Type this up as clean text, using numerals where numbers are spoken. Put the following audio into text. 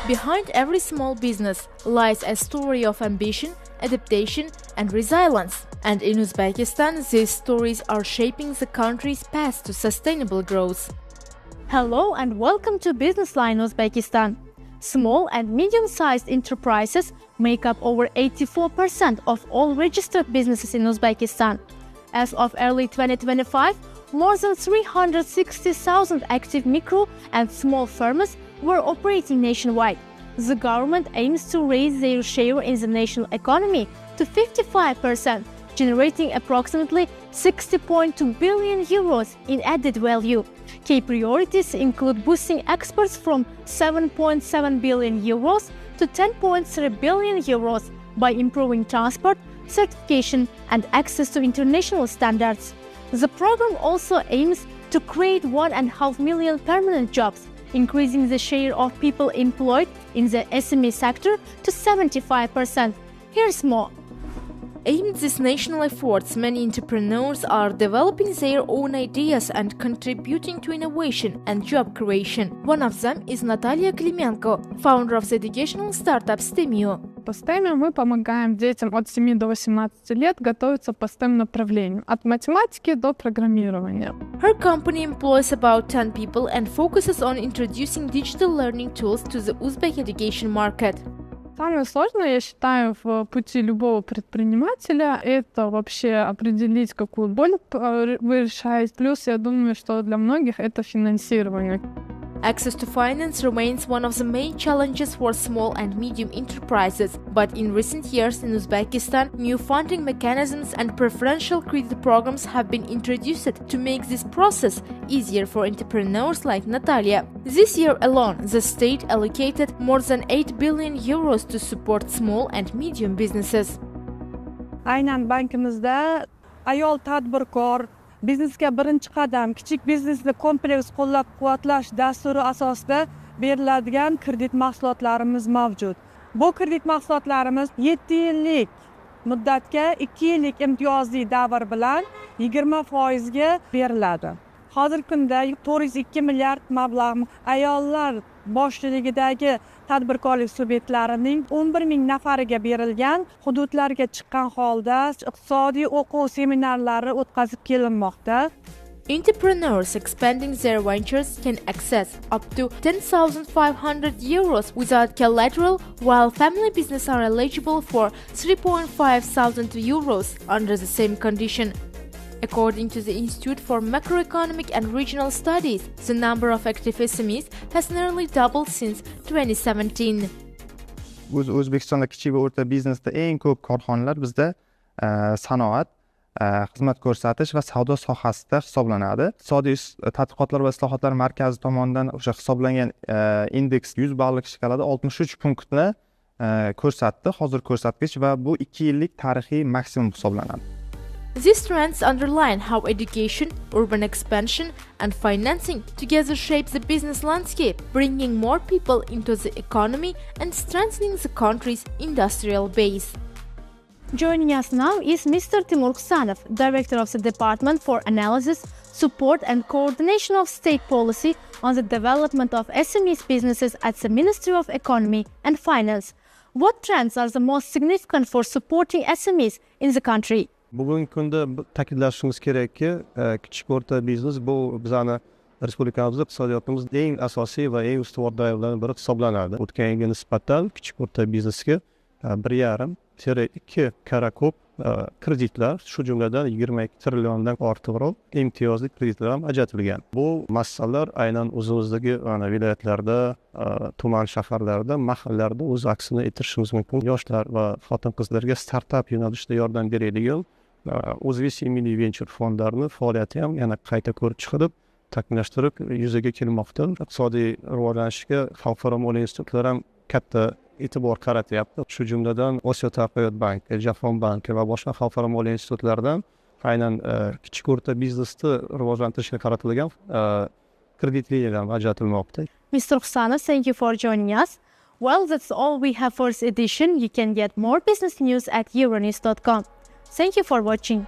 Behind every small business lies a story of ambition, adaptation, and resilience. And in Uzbekistan, these stories are shaping the country's path to sustainable growth. Hello and welcome to Business Line Uzbekistan. Small and medium-sized enterprises make up over 84% of all registered businesses in Uzbekistan. As of early 2025, more than 360,000 active micro and small firms were operating nationwide. The government aims to raise their share in the national economy to 55%, generating approximately 60.2 billion euros in added value. Key priorities include boosting exports from 7.7 billion euros to 10.3 billion euros by improving transport, certification, and access to international standards. The program also aims to create 1.5 million permanent jobs, increasing the share of people employed in the SME sector to 75%. Here's more. Amid these national efforts, many entrepreneurs are developing their own ideas and contributing to innovation and job creation. One of them is Natalia Klimenko, founder of the educational startup STEMio. По STEMio мы помогаем детям от 7 до 18 лет готовиться по STEM направлениям, от математики до программирования. Her company employs about 10 people and focuses on introducing digital learning tools to the Uzbek education market. Самое сложное, я считаю, в пути любого предпринимателя – это вообще определить, какую боль вы решаете. Плюс, я думаю, что для многих это финансирование. Access to finance remains one of the main challenges for small and medium enterprises, but in recent years in Uzbekistan, new funding mechanisms and preferential credit programs have been introduced to make this process easier for entrepreneurs like Natalia. This year alone, the state allocated more than 8 billion euros to support small and medium businesses. Aynan bankimizda ayol tadbirkor biznesga birinchi qadam kichik biznesni kompleks qo'llab-quvvatlash dasturi asosida beriladigan kredit mahsulotlarimiz mavjud. Bu kredit mahsulotlarimiz 7 yillik muddatga 2 yillik imtiyozli davr bilan 20% ga beriladi. Hozirgi kunda 402 milliard mablag' ayollar boshchiligidagi tadbirkorlik subyektlarining 11 ming nafariga berilgan, hududlarga chiqqan holda iqtisodiy o'quv seminarlari o'tkazib kelinmoqda. Entrepreneurs expanding their ventures can access up to 10,500 euros without collateral, while family businesses are eligible for 3,500 euros under the same condition. According to the Institute for Macroeconomic and Regional Studies, the number of active SMEs has nearly doubled since 2017. O'zbekistonda kichik va o'rta biznesda eng ko'p korxonalar bizda sanoat, xizmat ko'rsatish va savdo sohasida hisoblanadi. Iqtisodiy tadqiqotlar va islohotlar markazi tomonidan o'sha hisoblangan indeks 100 ballik shkalada 63 punktni ko'rsatdi, hozir ko'rsatkich, va bu 2 yillik tarixiy maksimum hisoblanadi. These trends underline how education, urban expansion, and financing together shape the business landscape, bringing more people into the economy and strengthening the country's industrial base. Joining us now is Mr. Timur Ksanov, Director of the Department for Analysis, Support and Coordination of State Policy on the Development of SMEs businesses at the Ministry of Economy and Finance. What trends are the most significant for supporting SMEs in the country? Bugungi kunda ta'kidlashimiz kerakki, kichik o'rta biznes bu bizning respublikamizda iqtisodiyotimizning eng asosiy va eng ustuvor davrlardan biri hisoblanadi. O'tgan yilga nisbatan kichik o'rta biznesga 1,5-2 karra ko'p kreditlar, shu jumladan 22 trilliondan ortiqroq imtiyozli kreditlar ham ajratilgan. Bu masalalar aynan o'zimizdagi viloyatlarda, tuman shaharlarda, mahallalarda o'z aksini ettirishimiz mumkin. Yoshlar va xotin-qizlarga startup yo'nalishida yordam beradigan O'zbek milliy venture fondlarini faoliyati ham yana qayta ko'rib chiqilib, takomillashtirib yuzaga kelmoqda. Iqtisodiy rivojlanishga xalqaro moliya institutlari ham katta e'tibor qaratyapti. Shu jumladan Osiyo taraqqiyot banki, Jahon banki va boshqa xalqaro moliya institutlaridan aynan kichik o'rta biznesni rivojlantirishga qaratilgan kreditlar ajratilmoqda. Mr. Ksanov, thank you for joining us. Well, that's all we have for this edition. You can get more business news at euronews.com. Thank you for watching.